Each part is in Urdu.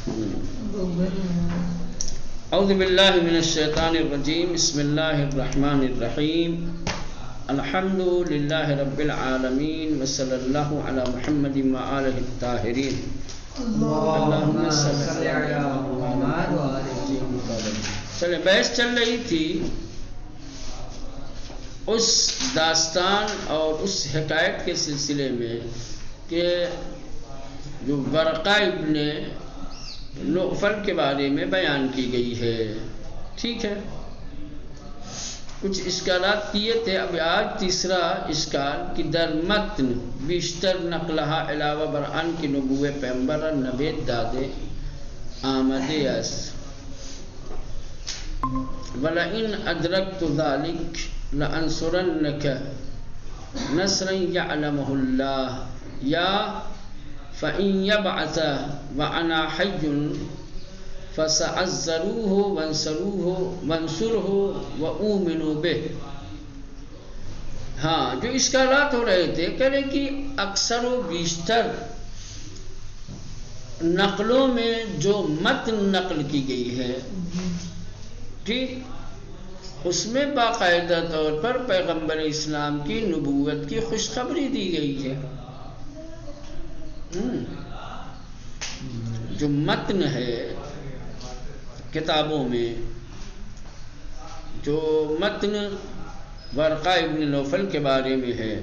اعوذ باللہ من الشیطان الرجیم، بسم اللہ الرحمن الرحیم، الحمد للہ رب العالمین، وصلی اللہ علی محمد وآلہ الطاہرین، اللہم صلی علی محمد وآلہ وسلم۔ چلے بحث چل رہی تھی اس داستان اور اس حکایت کے سلسلے میں کہ جو ورقہ ابن نوفل کے بارے میں بیان کی گئی ہے، ٹھیک ہے، کچھ اشکالات کیے تھے۔ اب آج تیسرا اشکال کہ در متن بیشتر نقلہا علاوہ برآن کی نبوِ پیغمبر نوید دادے آمدے اس وَلَئِنْ أَدْرَكْتُ ذَلِكَ لَأَنْصُرَنَّكَ نَصْرًا يَعْلَمُهُ اللَّهُ یا فَإِنْ يَبْعَثَ وَأَنَا حَيٌّ فَسَأَزَّرُوهُ وَانْصُرْهُ وَأُؤْمِنُ بِهِ۔ ہاں، جو اشکالات ہو رہے تھے، کہہ رہے کہ اکثر و بیشتر نقلوں میں جو متن نقل کی گئی ہے، ٹھیک، اس میں باقاعدہ طور پر پیغمبر اسلام کی نبوت کی خوشخبری دی گئی ہے۔ جو متن ہے کتابوں میں، جو متن ورقہ ابن نوفل کے بارے میں ہے،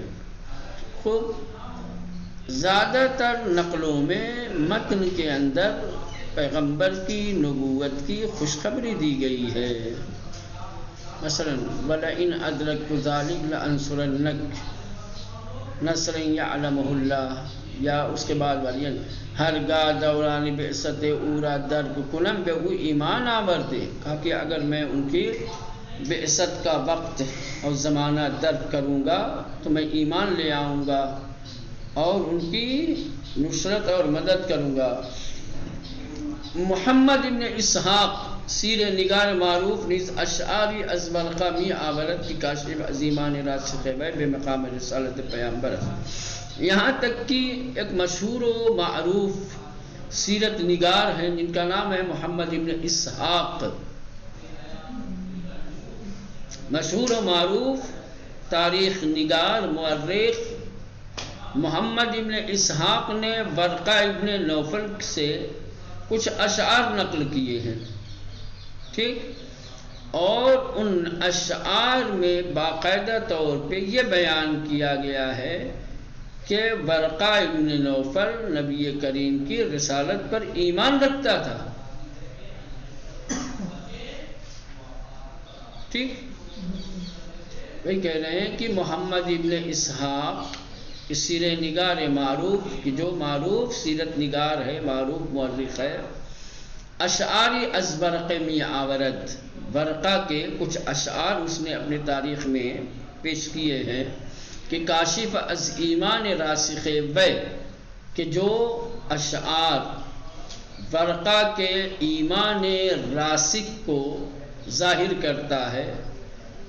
خوب زیادہ تر نقلوں میں متن کے اندر پیغمبر کی نبوت کی خوشخبری دی گئی ہے۔ مثلا وَلَئِنْ أَدْرَكْتُ ذَلِكَ لَأَنْصُرَنَّكَ نَصْرًا يَعْلَمُهُ اللَّهُ، یا اس کے بعد والی ہرگاہ دوران بعثت اورا درک کنم بے او ایمان آوردے، کہا کہ اگر میں ان کی بعثت کا وقت اور زمانہ درک کروں گا تو میں ایمان لے آؤں گا اور ان کی نصرت اور مدد کروں گا۔ محمد ابن اسحاق سیر نگار معروف نیز اشعاری از ورقہ می آورد کی کاشف عظیمان راسخ بے مقام رسالت پیغمبر، یہاں تک کہ ایک مشہور و معروف سیرت نگار ہیں جن کا نام ہے محمد ابن اسحاق، مشہور و معروف تاریخ نگار مورخ محمد ابن اسحاق نے ورقہ ابن نوفل سے کچھ اشعار نقل کیے ہیں، ٹھیک، اور ان اشعار میں باقاعدہ طور پہ یہ بیان کیا گیا ہے کہ ورقہ ابن نوفل نبی کریم کی رسالت پر ایمان رکھتا تھا، ٹھیک۔ وہی کہہ رہے ہیں کہ محمد ابن اسحاق سیر نگار معروف کی جو معروف سیرت نگار ہے، معروف مورخ ہے، اشعاری از ورقہ می آورد، ورقہ کے کچھ اشعار اس نے اپنے تاریخ میں پیش کیے ہیں کہ کاشف از ایمان راسخ وے، کہ جو اشعار ورقہ کے ایمان راسخ کو ظاہر کرتا ہے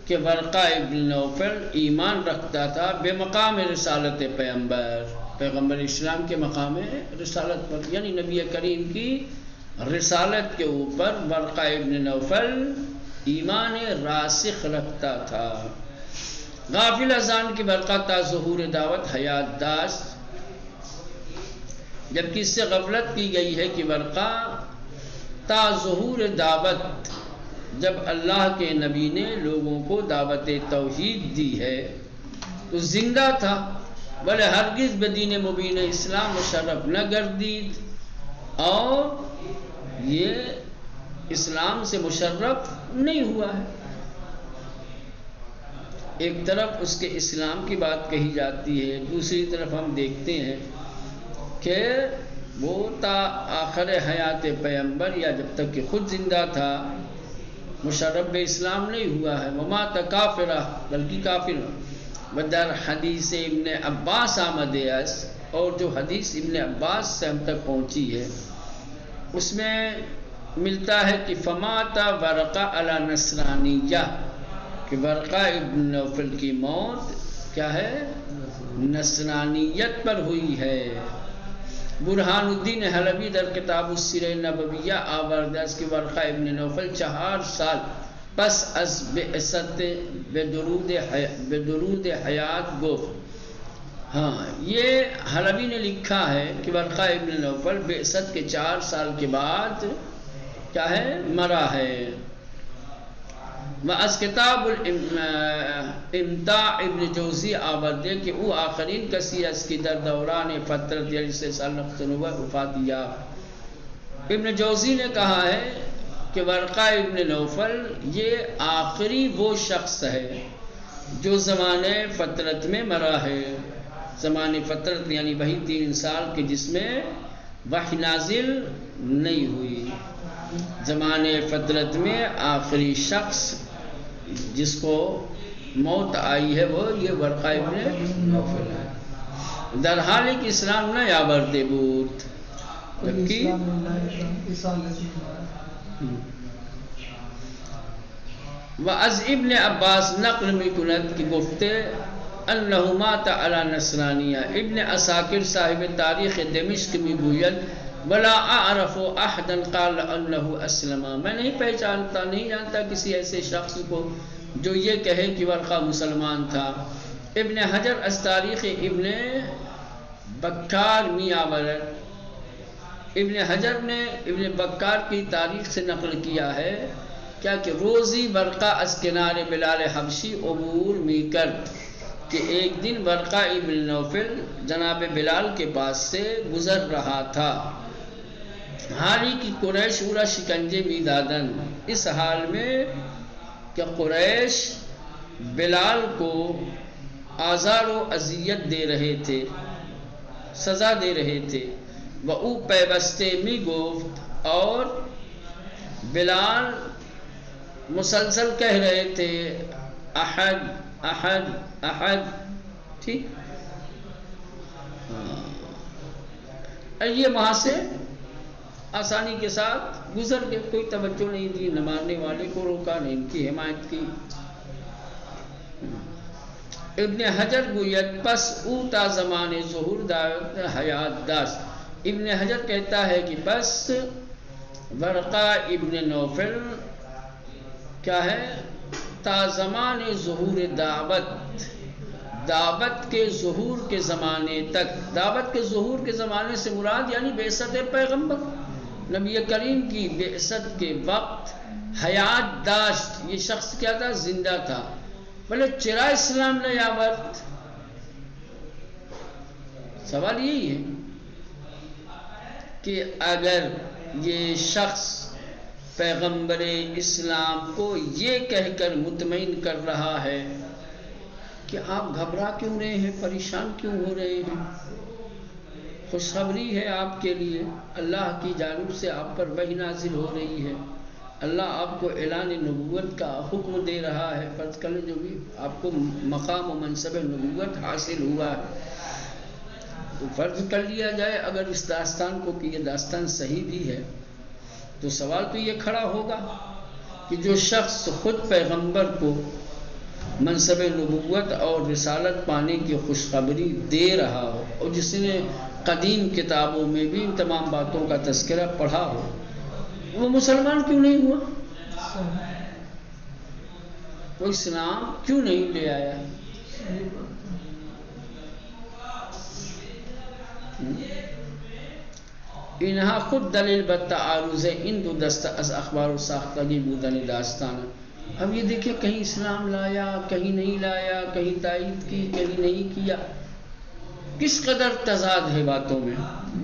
کہ ورقہ ابن نوفل ایمان رکھتا تھا بے مقام رسالت پیغمبر، پیغمبر اسلام کے مقام رسالت پر، یعنی نبی کریم کی رسالت کے اوپر ورقہ ابن نوفل ایمان راسخ رکھتا تھا۔ غافل ازان کی ورقہ تا ظہور دعوت حیات داشت، جبکہ اس سے غفلت کی گئی ہے کہ ورقہ تا ظہور دعوت، جب اللہ کے نبی نے لوگوں کو دعوت توحید دی ہے تو زندہ تھا، بلے ہرگز بدین مبین اسلام مشرف نہ گردید، اور یہ اسلام سے مشرف نہیں ہوا ہے۔ ایک طرف اس کے اسلام کی بات کہی جاتی ہے، دوسری طرف ہم دیکھتے ہیں کہ وہ تا آخر حیات پیغمبر یا جب تک کہ خود زندہ تھا مشرف اسلام نہیں ہوا ہے۔ ومات کافرہ، بلکہ کافر۔ ودر حدیث ابن عباس آمد اس، اور جو حدیث ابن عباس سے ہم تک پہنچی ہے اس میں ملتا ہے کہ فمات ورقہ علی نصرانیہ، کہ ورقہ ابن نوفل کی موت کیا ہے؟ نصرانیت پر ہوئی ہے۔ برہان الدین حلبی در کتاب السیرہ نبویہ آورده است که ورقہ ابن نوفل 4 سال پس از بعثت به درود حیات گفت. ہاں یہ حلبی نے لکھا ہے کہ ورقہ ابن نوفل بعثت کے 4 سال کے بعد کیا ہے مرا ہے. از کتاب الامتاع ابن جوزی آورده کہ او آخرین کسی است که در دوران فترت یعنی 3 سال نقطنوبہ وفات یافت. ابن جوزی نے کہا ہے کہ ورقہ ابن نوفل یہ آخری وہ شخص ہے جو زمانے فترت میں مرا ہے. زمانے فترت یعنی وہی 3 سال کے جس میں وحی نازل نہیں ہوئی. زمانے فترت میں آخری شخص جس کو موت آئی ہے وہ یہ ورقہ ابن نوفل ہے. در حالی کہ اسلام نہ آورده بود جبکہ و از ابن عباس نقل میکند که گفته انه مات علی نصرانیه. ابن عساکر صاحب تاریخ دمشق میگوید ولا اعرف احدا قال انه اسلم. میں نہیں پہچانتا نہیں جانتا کسی ایسے شخص کو جو یہ کہے کہ ورقہ مسلمان تھا. ابن حجر از تاریخ ابن بکار می آورد. ابن حجر نے ابن بکار کی تاریخ سے نقل کیا ہے کیا کہ روزی ورقہ از کنار بلال حبشی عبور می کرد کہ ایک دن ورقہ ابن نوفل جناب بلال کے پاس سے گزر رہا تھا حالی کی قریش او را شکنجے می دادن. اس حال میں کہ قریش بلال کو آزار و اذیت دے رہے تھے سزا دے رہے تھے. و او پیوستے می گفت اور بلال مسلسل کہہ رہے تھے احد احد احد. ٹھیک یہ وہاں سے آسانی کے ساتھ گزر گئے. کوئی توجہ نہیں دی نہ مارنے والے کو روکا نہیں ان کی حمایت کی. ابن حجر گوید پس او تا زمان ظہور دعوت حیات داشت. ابن حجر کہتا ہے کہ بس ورقہ ابن نوفل کیا ہے تا زمان ظہور دعوت کے ظہور کے زمانے تک. دعوت کے ظہور کے زمانے سے مراد یعنی بعثت پیغمبر نبی کریم کی بعثت کے وقت حیات داشت. یہ شخص کیا تھا زندہ تھا بلے چرا اسلام نہ آورد. سوال یہی ہے کہ اگر یہ شخص پیغمبر اسلام کو یہ کہہ کر مطمئن کر رہا ہے کہ آپ گھبرا کیوں رہے ہیں پریشان کیوں ہو رہے ہیں خوشخبری ہے آپ کے لیے اللہ کی جانب سے آپ پر وحی نازل ہو رہی ہے اللہ آپ کو اعلان نبوت کا حکم دے رہا ہے. فرض کر لیں جو بھی آپ کو مقام و منصب نبوت حاصل ہوا ہے تو فرض کر لیا جائے اگر اس داستان کو کہ یہ داستان صحیح بھی ہے تو سوال تو یہ کھڑا ہوگا کہ جو شخص خود پیغمبر کو منصب نبوت اور رسالت پانے کی خوشخبری دے رہا ہو اور جس نے قدیم کتابوں میں بھی ان تمام باتوں کا تذکرہ پڑھا ہو وہ مسلمان کیوں نہیں ہوا؟ وہ اسلام کیوں نہیں لے آیا؟ اینها خود دلیل بالتعارض این دو دسته از اخبار و ساختگی بودن داستان. اب یہ دیکھیں کہیں اسلام لایا کہیں نہیں لایا کہیں تائید کی کہیں نہیں کیا. کس قدر تضاد ہے باتوں میں.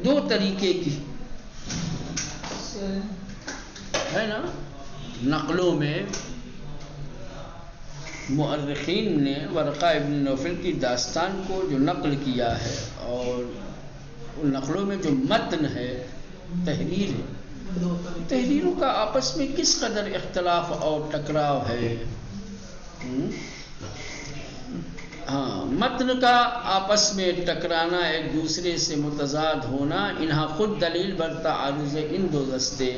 2 طریقے کی ہے نا نقلوں میں. مؤرخین نے ورقہ ابن نوفل کی داستان کو جو نقل کیا ہے اور ان نقلوں میں جو متن ہے تحریر ہے تحریروں کا آپس میں کس قدر اختلاف اور ٹکراؤ ہے. ہاں متن کا آپس میں ٹکرانا ایک دوسرے سے متضاد ہونا انہا خود دلیل بر تعارض ان 2 دستے.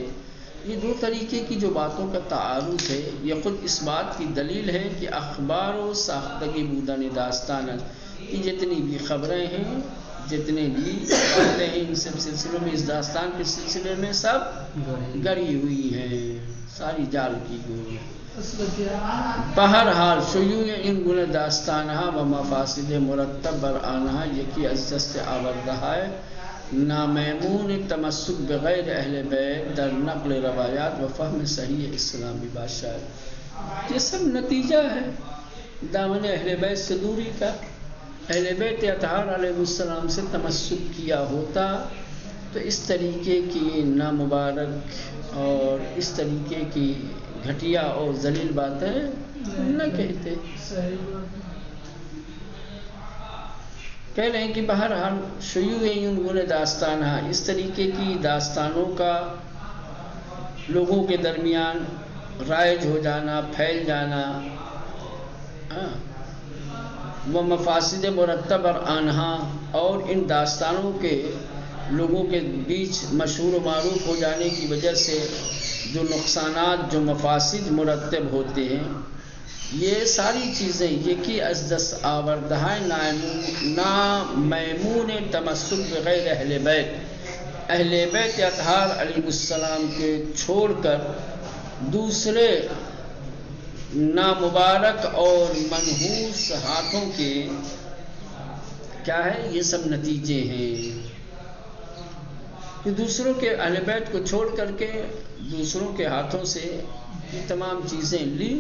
یہ 2 طریقے کی جو باتوں کا تعارض ہے یہ خود اس بات کی دلیل ہے کہ اخبار و ساختگی بودن داستان یہ جتنی بھی خبریں ہیں جتنے بھی باتیں ہیں ان سب سلسلوں میں، اس داستان کے سلسلے میں سب گڑی ہوئی ہیں، ساری جال کی گئی ہیں۔ بہرحال شیوع این گونه داستانها و مفاسد مرتب بر آنها یکی از دست آورده ہے نامیمون تمسک بغیر اہل بیت در نقل روایات و فهم صحیح اسلامی بادشاہ۔ یہ سب نتیجہ ہے دامن اہل بیت سے دوری کا۔ اہل بیت اطہار علیہ السلام سے تمسک کیا ہوتا تو اس طریقے کی نامبارک اور اس طریقے کی گھٹیا اور ذلیل باتیں نہ کہتے۔ کہہ رہے ہیں کہ بہرحال شیوع این گونه داستان ہے، اس طریقے کی داستانوں کا لوگوں کے درمیان رائج ہو جانا، پھیل جانا، وہ مفاسد مرتب اور آنہا، اور ان داستانوں کے لوگوں کے بیچ مشہور و معروف ہو جانے کی وجہ سے جو نقصانات، جو مفاسد مرتب ہوتے ہیں، یہ ساری چیزیں یکی از دست آوردہ نامیمون تمسک بغیر اہل بیت، اہل بیت اطہار علیہ السلام کے چھوڑ کر دوسرے نامبارک اور منحوس ہاتھوں کے کیا ہے، یہ سب نتیجے ہیں کہ دوسروں کے اہل بیت کو چھوڑ کر کے دوسروں کے ہاتھوں سے یہ تمام چیزیں لی،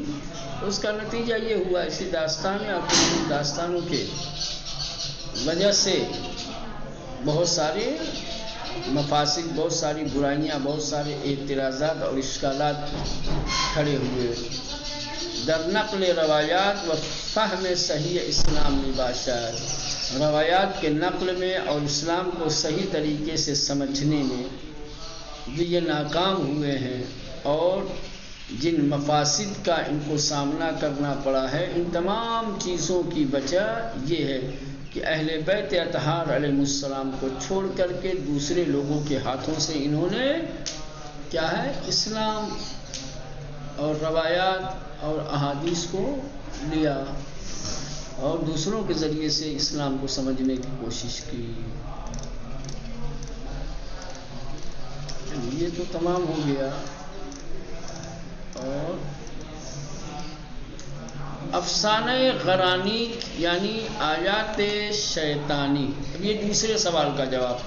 اس کا نتیجہ یہ ہوا اسی داستان اور داستانوں کے وجہ سے بہت سارے مفاسد، بہت ساری برائیاں، بہت سارے اعتراضات اور اشکالات کھڑے ہوئے۔ در نقل روایات و فہم صحیح اسلامی بادشاہ، روایات کے نقل میں اور اسلام کو صحیح طریقے سے سمجھنے میں جو یہ ناکام ہوئے ہیں اور جن مفاسد کا ان کو سامنا کرنا پڑا ہے، ان تمام چیزوں کی وجہ یہ ہے کہ اہل بیت اطہار علیہ السلام کو چھوڑ کر کے دوسرے لوگوں کے ہاتھوں سے انہوں نے کیا ہے، اسلام اور روایات اور احادیث کو لیا اور دوسروں کے ذریعے سے اسلام کو سمجھنے کی کوشش کی۔ یہ تو تمام ہو گیا۔ اور افسانہ غرانیق یعنی آیات شیطانی، اب یہ دوسرے سوال کا جواب،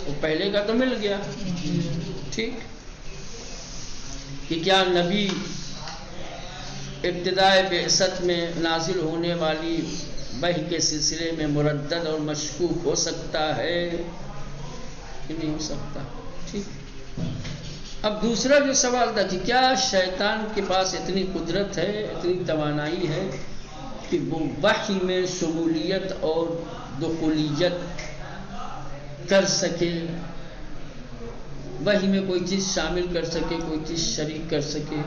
وہ پہلے کا تو مل گیا ٹھیک، کہ کیا نبی ابتدائے بعثت میں نازل ہونے والی وحی کے سلسلے میں مردد اور مشکوک ہو سکتا ہے کہ نہیں ہو سکتا؟ ٹھیک۔ اب دوسرا جو سوال تھا کہ کیا شیطان کے پاس اتنی قدرت ہے، اتنی توانائی ہے کہ وہ وحی میں شمولیت اور دخولیت کر سکے، وحی میں کوئی چیز شامل کر سکے، کوئی چیز شریک کر سکے،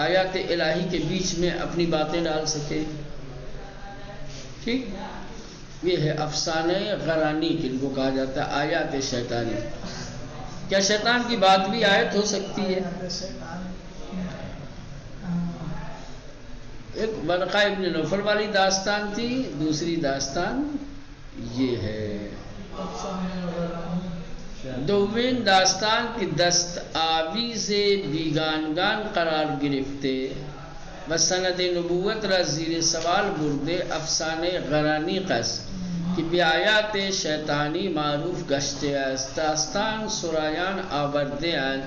آیات الہی کے بیچ میں اپنی باتیں ڈال سکے؟ ٹھیک، یہ ہے افسانہ غرانی، جن کو کہا جاتا ہے آیات شیطانی۔ کیا شیطان کی بات بھی آیت ہو سکتی ہے؟ ایک ورقہ ابن نوفل والی داستان تھی، دوسری داستان یہ ہے۔ دومین داستان کی دست آویز بیگانگان قرار گرفته و سند نبوت را زیر سوال برده افسانه غرانیق است که به آیات شیطانی معروف گشته است. داستان سرایان آورده اند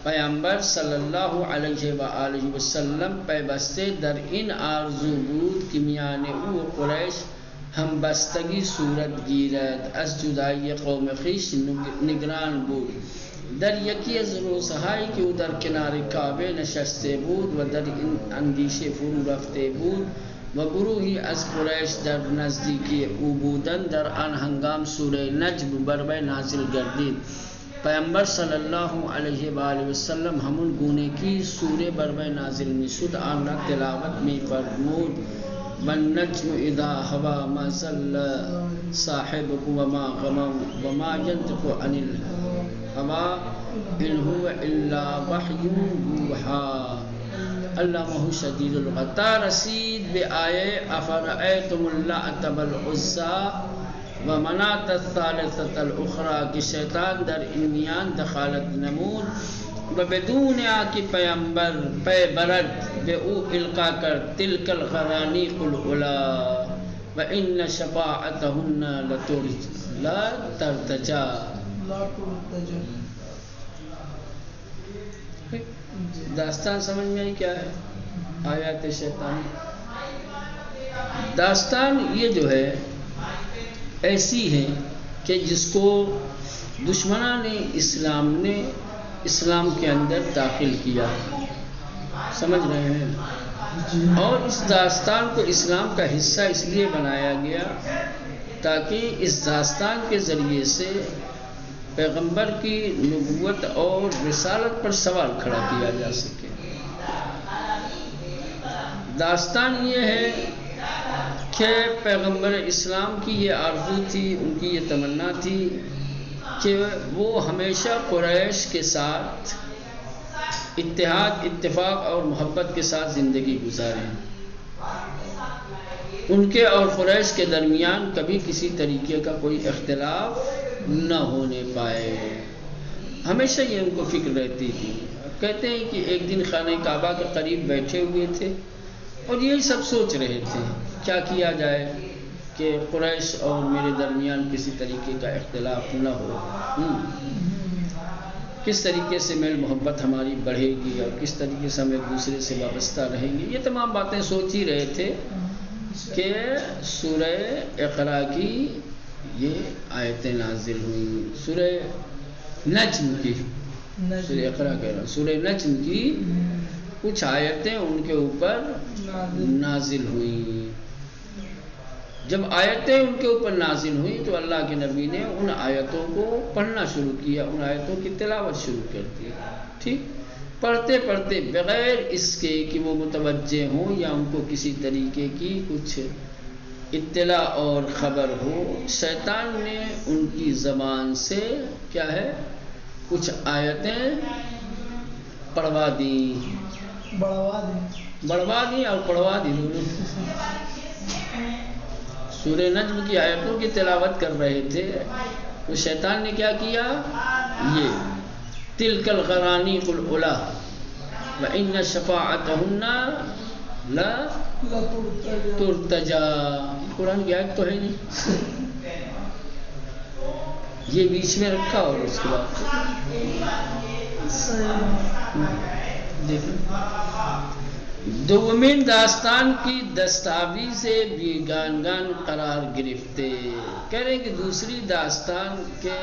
پیامبر صلی الله علیه و آله و سلم پیوسته در این آرزو بود که میان او و قریش همبستگی صورت گیرد. از جدایی قوم خویش نگران بود. در یکی از روزهایی که او در کنار کعبه نشسته بود و در این اندیشه فرو رفته بود و گروهی از قریش در نزدیکی او بودند، در آن هنگام سوره نجم بر وی نازل گردید. پیامبر صلی الله علیه و آله و سلم همون گونه کی سوره بر وی نازل میشد آن را تلاوت می‌فرمود. والنجم اذا هوى ما ضل صاحبه وما غوى وما ينطق عن الهوى ان هو الا وحی یوحی. علمہ شدید القوى رسید بے آئے افرأیتم اللات والعزی و مناة الثالثة الاخری کہ شیطان در ان میان دخالت نمود و بدون آکی پیمبر پے برد بے او القا کر تلک الغرانیق العلا و ان شفاعتہن لا ترتجا. داستان سمجھ میں آئی کیا ہے؟ آیات شیطان. داستان یہ جو ہے ایسی ہے کہ جس کو دشمنان اسلام نے اسلام کے اندر داخل کیا، سمجھ رہے ہیں، اور اس داستان کو اسلام کا حصہ اس لیے بنایا گیا تاکہ اس داستان کے ذریعے سے پیغمبر کی نبوت اور رسالت پر سوال کھڑا کیا جا سکے. داستان یہ ہے کہ پیغمبر اسلام کی یہ آرزو تھی، ان کی یہ تمنا تھی کہ وہ ہمیشہ قریش کے ساتھ اتحاد، اتفاق اور محبت کے ساتھ زندگی گزاریں. ان کے اور قریش کے درمیان کبھی کسی طریقے کا کوئی اختلاف نہ ہونے پائے. ہمیشہ یہ ان کو فکر رہتی تھی. کہتے ہیں کہ ایک دن خانہ کعبہ کے قریب بیٹھے ہوئے تھے اور یہی سب سوچ رہے تھے کیا کیا جائے کہ قریش اور میرے درمیان کسی طریقے کا اختلاف نہ ہو، کس طریقے سے میل محبت ہماری بڑھے گی اور کس طریقے سے ہم ایک دوسرے سے وابستہ رہیں گے. یہ تمام باتیں سوچ ہی رہے تھے کہ سورہ اقرا کی یہ آیتیں نازل ہوئیں. سورہ نجم کی، سورہ اقرا کہہ رہا ہوں، سورہ نجم کی کچھ آیتیں ان کے اوپر نازل ہوئیں. جب آیتیں ان کے اوپر نازل ہوئیں تو اللہ کے نبی نے ان آیتوں کو پڑھنا شروع کیا، ان آیتوں کی تلاوت شروع کر دی. ٹھیک، پڑھتے پڑھتے بغیر اس کے کہ وہ متوجہ ہوں یا ان کو کسی طریقے کی کچھ اطلاع اور خبر ہو، شیطان نے ان کی زبان سے کیا ہے کچھ آیتیں پڑھوا دیں، بڑھوا دیں اور پڑھوا دیں دونوں. سورہ نجم کی آیتوں کی تلاوت کر رہے تھے تو شیطان نے کیا کیا، یہ تلک الغرانیق العلا وان شفاعتہن لا ترتجا. قرآن کی آیت تو ہے نہیں، یہ بیچ میں رکھا اور اس کے بعد دیکھیں دومین داستان کی دستاویز بیگانگان قرار گرفتے. کہہ رہے ہیں کہ دوسری داستان کے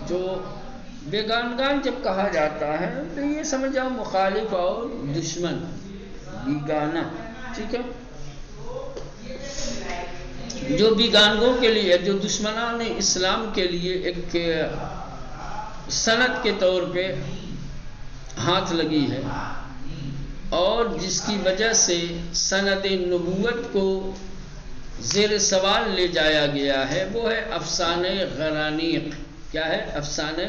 جو بیگانگان جب کہا جاتا ہے تو یہ سمجھ جاؤ مخالف اور دشمن، بیگانہ. ٹھیک ہے، جو بیگانگوں کے لیے، جو دشمنان اسلام کے لیے ایک سند کے طور پہ ہاتھ لگی ہے اور جس کی وجہ سے سند نبوت کو زیر سوال لے جایا گیا ہے، وہ ہے افسانہ غرانیق. کیا ہے؟ افسانہ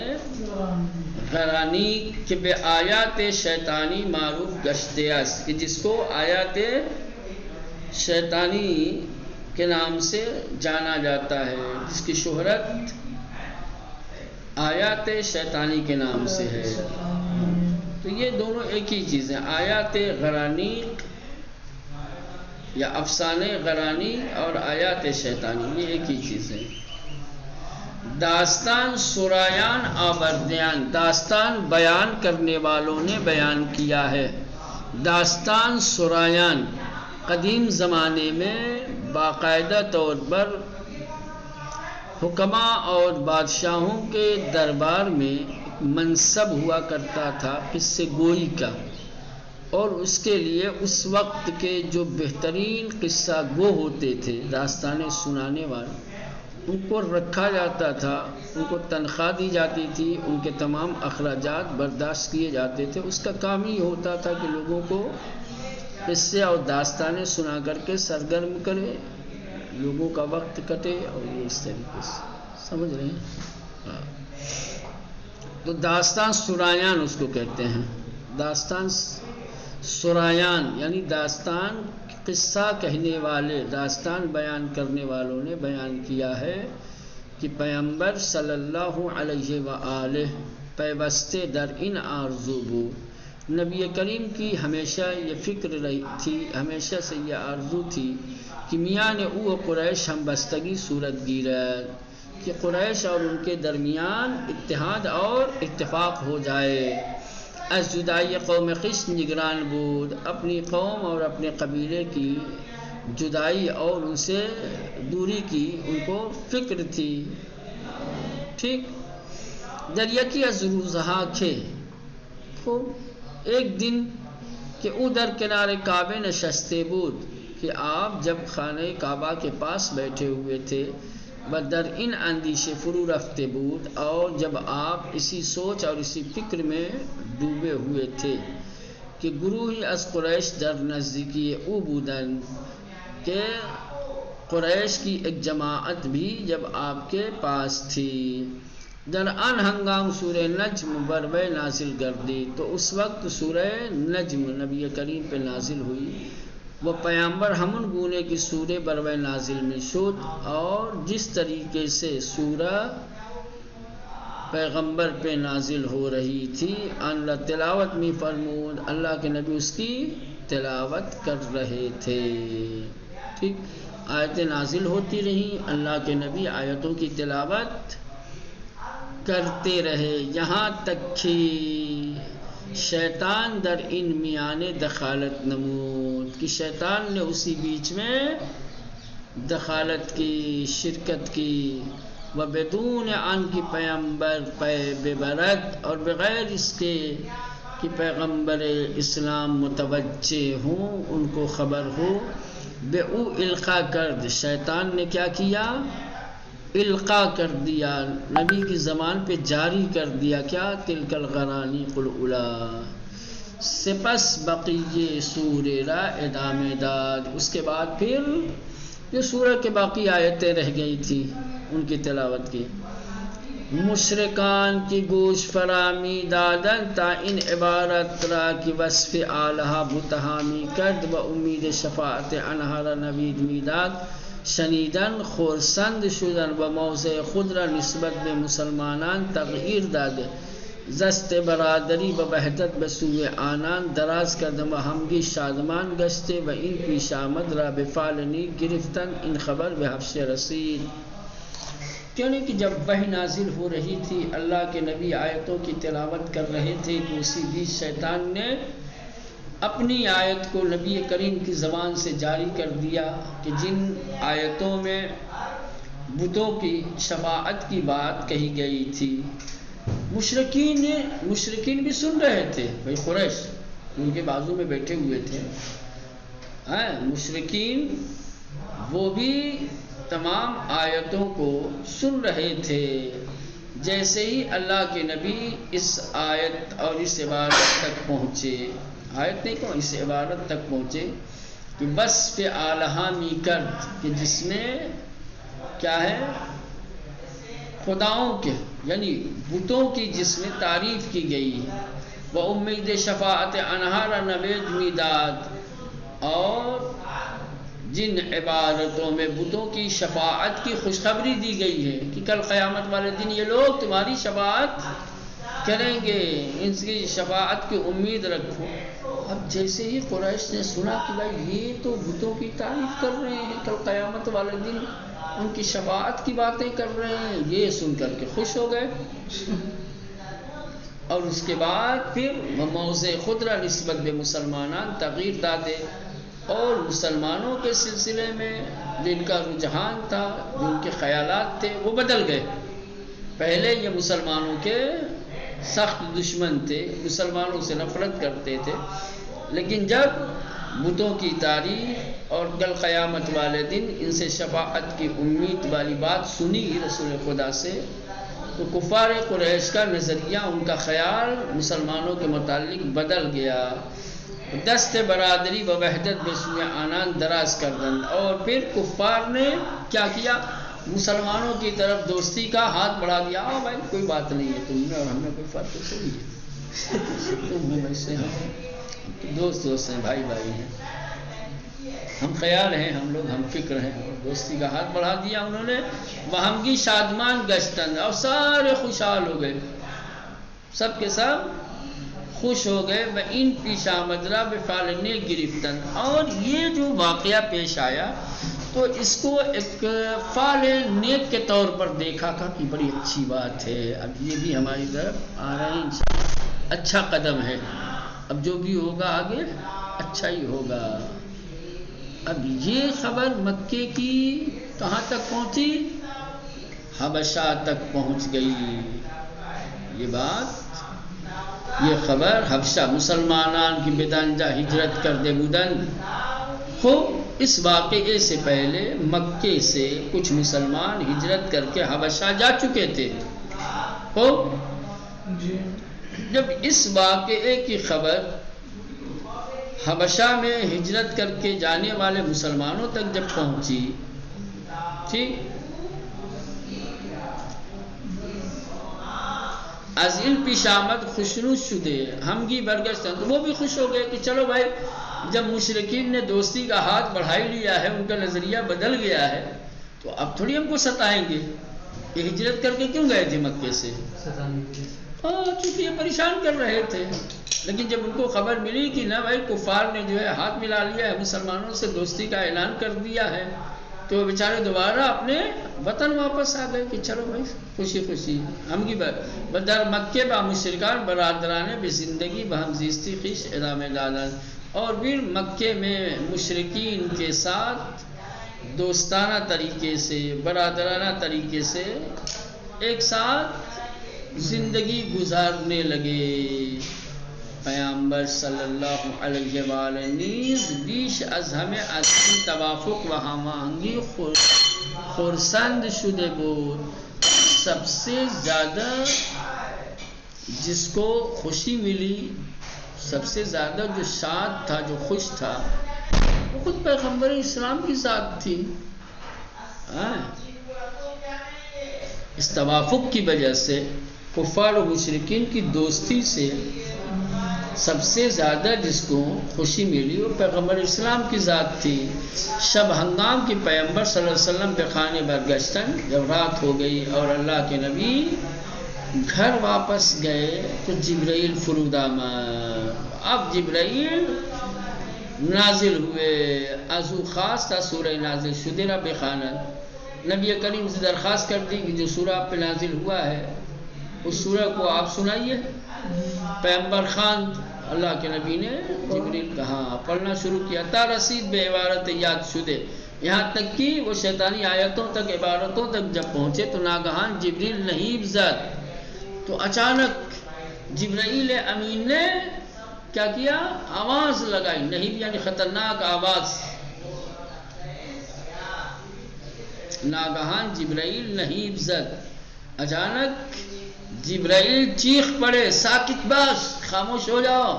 غرانیق کہ بے آیات شیطانی معروف گشتے است، کہ جس کو آیات شیطانی کے نام سے جانا جاتا ہے، جس کی شہرت آیات شیطانی کے نام سے ہے. تو یہ دونوں ایک ہی چیز ہیں، آیات غرانیق یا افسانے غرانیق اور آیات شیطانی، یہ ایک ہی چیز ہے. داستان سرایان آوردیان، داستان بیان کرنے والوں نے بیان کیا ہے. داستان سرایان قدیم زمانے میں باقاعدہ طور پر حکماء اور بادشاہوں کے دربار میں منصب ہوا کرتا تھا قصے گوئی کا، اور اس کے لیے اس وقت کے جو بہترین قصہ گو ہوتے تھے، داستانیں سنانے والے، ان کو رکھا جاتا تھا، ان کو تنخواہ دی جاتی تھی، ان کے تمام اخراجات برداشت کیے جاتے تھے. اس کا کام ہی ہوتا تھا کہ لوگوں کو قصے اور داستانیں سنا کر کے سرگرم کرے، لوگوں کا وقت کٹے، اور یہ اس طریقے سے سمجھ رہے ہیں. تو داستان سرایان اس کو کہتے ہیں. داستان سرایان یعنی داستان قصہ کہنے والے، داستان بیان کرنے والوں نے بیان کیا ہے کہ پیغمبر صلی اللہ علیہ وآلہ پیوستے در ان آرزو بود، نبی کریم کی ہمیشہ یہ فکر رہی تھی، ہمیشہ سے یہ آرزو تھی کہ میان او قریش ہم بستگی صورت گیرد، کہ قریش اور ان کے درمیان اتحاد اور اتفاق ہو جائے۔ از جدائی قوم خشت نگران بود، اپنی قوم اور اپنے قبیلے کی جدائی اور ان سے دوری کی ان کو فکر تھی۔ ٹھیک، در یکی از روزہا کہ خوب ایک دن کہ او در کنار کعبے نشستے بود، کہ آپ جب خانہ کعبہ کے پاس بیٹھے ہوئے تھے و در ان اندیشے فرو رفتے بود، اور جب آپ اسی سوچ اور اسی فکر میں ڈوبے ہوئے تھے کہ گروہی از قریش در نزدیکی او بودن، کہ قریش کی ایک جماعت بھی جب آپ کے پاس تھی، در ان ہنگام سورہ نجم بروے نازل گردی، تو اس وقت سورہ نجم نبی کریم پہ نازل ہوئی، وہ پیغمبر ہمن گونے کی سورہ بروے نازل میں شد، اور جس طریقے سے سورہ پیغمبر پہ نازل ہو رہی تھی اللہ تلاوت میں فرمود، اللہ کے نبی اس کی تلاوت کر رہے تھے۔ ٹھیک، آیتیں نازل ہوتی رہیں، اللہ کے نبی آیتوں کی تلاوت کرتے رہے، یہاں تک کہ شیطان در ان میانے دخالت نمود، کہ شیطان نے اسی بیچ میں دخالت کی، شرکت کی، و بدون ان کی پیغمبر ببرد، اور بغیر اس کے کہ پیغمبر اسلام متوجہ ہوں، ان کو خبر ہو، بے او القا کرد، شیطان نے کیا کیا؟ القا کر دیا، نبی کی زبان پہ جاری کر دیا، کیا؟ تلک الغرانی قل اولا، سپس بقیہ سورہ را ادامہ داد، اس کے بعد پھر یہ سورہ کے باقی آیتیں رہ گئی تھی ان کی تلاوت کی۔ مشرکان کی گوش فرامی دادن تا ان عبارت را کی وصف آلہا بتہامی کرد، و امید شفاعت انہارا نوید میداد شنیدن خورسند شدن، و موضع خود را نسبت به مسلمانان تغییر داده، زست برادری و وحدت به سوی آنان دراز کردن، و همگی شادمان گشته، و این پیش آمد را به فعل نیک گرفتن، این خبر به حفظ رسید۔ یعنی کہ جب وحی نازل ہو رہی تھی، اللہ کے نبی آیتوں کی تلاوت کر رہے تھے، تو اسی بیچ شیطان نے اپنی آیت کو نبی کریم کی زبان سے جاری کر دیا، کہ جن آیتوں میں بتوں کی شفاعت کی بات کہی گئی تھی، مشرکین بھی سن رہے تھے، بھائی قریش ان کے بازو میں بیٹھے ہوئے تھے، مشرکین وہ بھی تمام آیتوں کو سن رہے تھے۔ جیسے ہی اللہ کے نبی اس آیت اور اس عبارت تک پہنچے، آیت نہیں کہوں، اس عبارت تک پہنچے کہ وصف آلہا می کرد، کہ جس میں کیا ہے؟ خداؤں کے یعنی بتوں کی جس میں تعریف کی گئی، وہ امید شفاعت انہارا نوید میداد، اور جن عبارتوں میں بتوں کی شفاعت کی خوشخبری دی گئی ہے کہ کل قیامت والے دن یہ لوگ تمہاری شفاعت کریں گے، ان کی شفاعت کی امید رکھو۔ اب جیسے ہی قریش نے سنا کہ بھائی یہ تو بتوں کی تعریف کر رہے ہیں، کل قیامت والے دن ان کی شفاعت کی باتیں کر رہے ہیں، یہ سن کر کے خوش ہو گئے، اور اس کے بعد پھر موضع خود را نسبت بے مسلمانان تغییر دادے، اور مسلمانوں کے سلسلے میں جن کا رجحان تھا، جن کے خیالات تھے، وہ بدل گئے۔ پہلے یہ مسلمانوں کے سخت دشمن تھے، مسلمانوں سے نفرت کرتے تھے، لیکن جب بتوں کی تعریف اور کل قیامت والے دن ان سے شفاعت کی امید والی بات سنی رسول خدا سے، تو کفار قریش کا نظریہ، ان کا خیال مسلمانوں کے متعلق بدل گیا۔ دست برادری و وحدت بے سوی آنان دراز کردن، اور پھر کفار نے کیا کیا؟ مسلمانوں کی طرف دوستی کا ہاتھ بڑھا دیا، بھائی کوئی بات نہیں ہے، تم نے اور ہم نے کوئی فرق تو نہیں ہے، تم ہو ویسے ہم، دوست ہیں، بھائی ہیں، ہم خیال ہیں، ہم لوگ ہم فکر ہیں، دوستی کا ہاتھ بڑھا دیا انہوں نے. وہمگی شادمان گشتن، اور سارے خوشحال ہو گئے، سب کے سب خوش ہو گئے. وہ ان پیشا مجرا بفالنے گرفتن، اور یہ جو واقعہ پیش آیا تو اس کو ایک فعل نیک کے طور پر دیکھا تھا کہ بڑی اچھی بات ہے، اب یہ بھی ہماری طرف آ رہے ہیں انشاءاللہ، اچھا قدم ہے، اب جو بھی ہوگا آگے اچھا ہی ہوگا. اب یہ خبر مکے کی کہاں تک پہنچی؟ حبشہ تک پہنچ گئی. یہ بات، یہ خبر حبشہ، مسلمانان کی بدنجا ہجرت کر دے بدن. خوب اس واقعے سے پہلے مکے سے کچھ مسلمان ہجرت کر کے حبشہ جا چکے تھے. خوب جب اس واقعے کی خبر حبشہ میں ہجرت کر کے جانے والے مسلمانوں تک جب پہنچی، ٹھیک، از ان پیش آمد خوشنود شدے ہمگی برگشتن، تو وہ بھی خوش ہو گئے کہ چلو بھائی، جب مشرکین نے دوستی کا ہاتھ بڑھا ہی لیا ہے، ان کا نظریہ بدل گیا ہے، تو اب تھوڑی ہم کو ستائیں گے. یہ ہجرت کر کے کیوں گئے تھے مکے سے؟ چونکہ یہ پریشان کر رہے تھے. لیکن جب ان کو خبر ملی کہ نہ بھائی کفار نے جو ہے ہاتھ ملا لیا ہے، مسلمانوں سے دوستی کا اعلان کر دیا ہے، تو وہ بیچارے دوبارہ اپنے وطن واپس آ گئے کہ چلو بھائی خوشی خوشی ہم کی بدر مکے با مشرکان برادران بے زندگی بہم زیستی خوش ادامے دادن. اور پھر مکے میں مشرکین کے ساتھ دوستانہ طریقے سے، برادرانہ طریقے سے ایک ساتھ زندگی گزارنے لگے. پیامبر صلی اللہ علیہ وآلہ نیز بیش از ہمیں از این توافق و ہماہنگی خرسند شده بود. سب سے زیادہ جس کو خوشی ملی، سب سے زیادہ جو شاد تھا، جو خوش تھا، وہ خود پیغمبر اسلام کی ذات تھی. اس توافق کی وجہ سے، کفار و مشرکین کی دوستی سے سب سے زیادہ جس کو خوشی ملی وہ پیغمبر اسلام کی ذات تھی. شب ہنگام کی پیغمبر صلی اللہ علیہ وسلم پہ خانے برگشتن، جب رات ہو گئی اور اللہ کے نبی گھر واپس گئے تو جبرائیل فرود آمد. اب جبرائیل نازل ہوئے، ازو خاص تھا سورہ نازل شدہ رب خانہ. نبی کریم سے درخواست کر دی کہ جو سورہ آپ پہ نازل ہوا ہے اس سورہ کو آپ سنائیے. پیغمبر خان اللہ کے نبی نے جبریل کہا، پڑھنا شروع کیا. تا رسید بے عبارت یاد شدے، یہاں تک کہ وہ شیطانی آیتوں تک، عبارتوں تک جب پہنچے تو ناگہان جبریل نہیب زد. تو اچانک جبرائیل امین نے کیا کیا؟ آواز لگائی. نہیب یعنی خطرناک آواز. ناگہان جبرائیل نہیب زد، اچانک جبرائیل چیخ پڑے، ساکت باش، خاموش ہو جاؤ.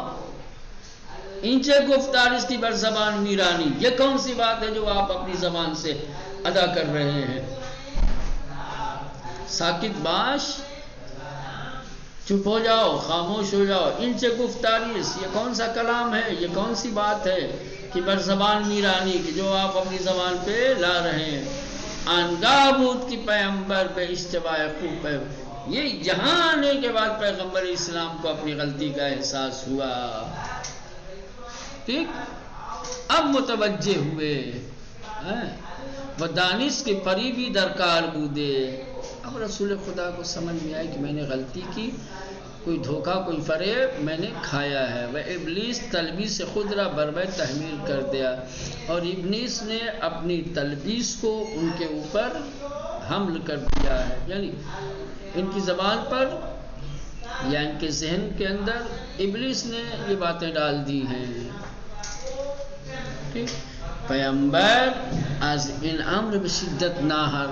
انچے گفتار اس کی بر زبان میرانی، یہ کون سی بات ہے جو آپ اپنی زبان سے ادا کر رہے ہیں؟ ساکت باش، چپ ہو جاؤ، خاموش ہو جاؤ. انچے گفتاریس، یہ کون سا کلام ہے، یہ کون سی بات ہے کہ بر زبان میرانی، کہ جو آپ اپنی زبان پہ لا رہے ہیں. آنگاہ بود کی پیغمبر پہ اشتباہ خوب ہے. یہ یہاں آنے کے بعد پیغمبر اسلام کو اپنی غلطی کا احساس ہوا. ٹھیک، اب متوجہ ہوئے. وہ دانش کے قریبی درکار بودے. اب رسول خدا کو سمجھ میں آئی کہ میں نے غلطی کی، کوئی دھوکہ، کوئی فریب میں نے کھایا ہے. وہ ابلیس تلبیس خود را بربے تحمیل کر دیا، اور ابلیس نے اپنی تلبیس کو ان کے اوپر حمل کر دیا ہے، یعنی ان کی زبان پر یا ان کے ذہن کے اندر ابلیس نے یہ باتیں ڈال دی ہیں. پیغمبر از ان امر بشدت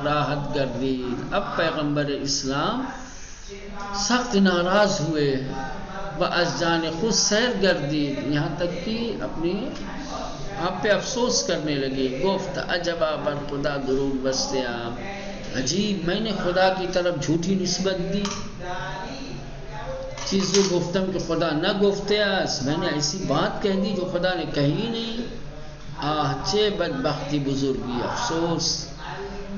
راحت گردید. اب پیغمبر اسلام سخت ناراض ہوئے. و از جان خود سیر گردید، یہاں تک کہ اپنی آپ پہ افسوس کرنے لگے. گفت عجبا بر خدا دروغ بستیام، عجیب میں نے خدا کی طرف جھوٹی نسبت دی. چیزوں گفتم کہ خدا نہ گفتے است، میں نے ایسی بات کہہ دی جو خدا نے کہی نہیں. آہ چے بدبختی بزرگی، افسوس،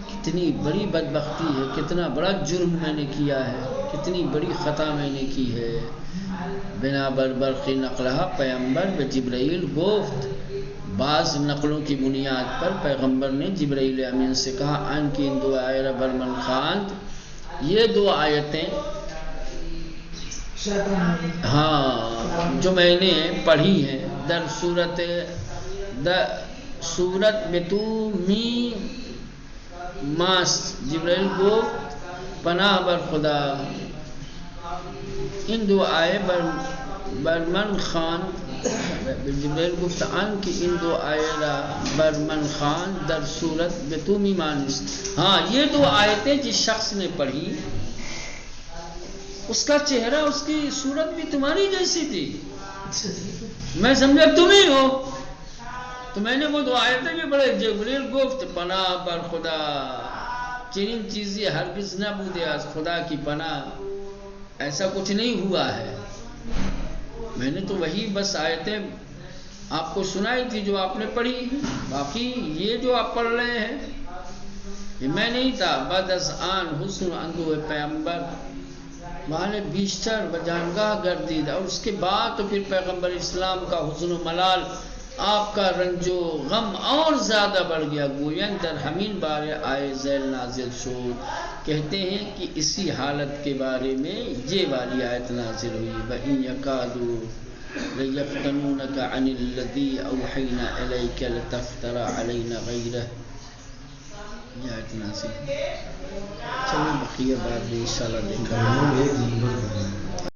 کتنی بڑی بدبختی ہے، کتنا بڑا جرم میں نے کیا ہے، کتنی بڑی خطا میں نے کی ہے. بنا برخی نقلہ پیغمبر به جبرائیل گفت. بعض نقلوں کی بنیاد پر پیغمبر نے جبرائیل امین سے کہا ان کی ان دو آیت برمن خواند. یہ دو آیتیں ہاں جو میں نے پڑھی ہیں در صورت بتو می ماس جبرائیل گفت پناہ بر خدا. ان دو آئے برمن خان جبرائیل گفت ان کی ان دو آئے برمن خان در صورت بتو می مانس. ہاں یہ دو آیتیں جس شخص نے پڑھی اس کا چہرہ، اس کی صورت بھی تمہاری جیسی تھی. میں سمجھا تم ہی ہو. تو میں نے وہ دو آیتیں بھی پڑھے. جبرائیل گفت پناہ بر خدا چنین چیزیں ہرگز نہ بودے از خدا کی پناہ، ایسا کچھ نہیں ہوا ہے. میں نے تو وہی بس آیتیں آپ کو سنائی تھی جو آپ نے پڑھی. باقی یہ جو آپ پڑھ رہے ہیں یہ میں نہیں تھا. بعد از آن حسن اندوہ پیغمبر مال بیشتر و جانگاہ گردید. اور اس کے بعد تو پھر پیغمبر اسلام کا حزن و ملال، آپ کا رنج و غم اور زیادہ بڑھ گیا. گوین در ہمین بارے آئے ذیل نازل شد. کہتے ہیں کہ اسی حالت کے بارے میں یہ والی آیت نازل ہوئی. وَإِن يَكَادُوا لَيَفْتَنُونَكَ عَنِ الَّذِي أَوْحَيْنَا إِلَيْكَ لِتَفْتَرَىٰ عَلَيْنَا غَيْرَهُ. یہ آیت نازل. چلیں بقیہ بعد میں انشاءاللہ دیکھیں.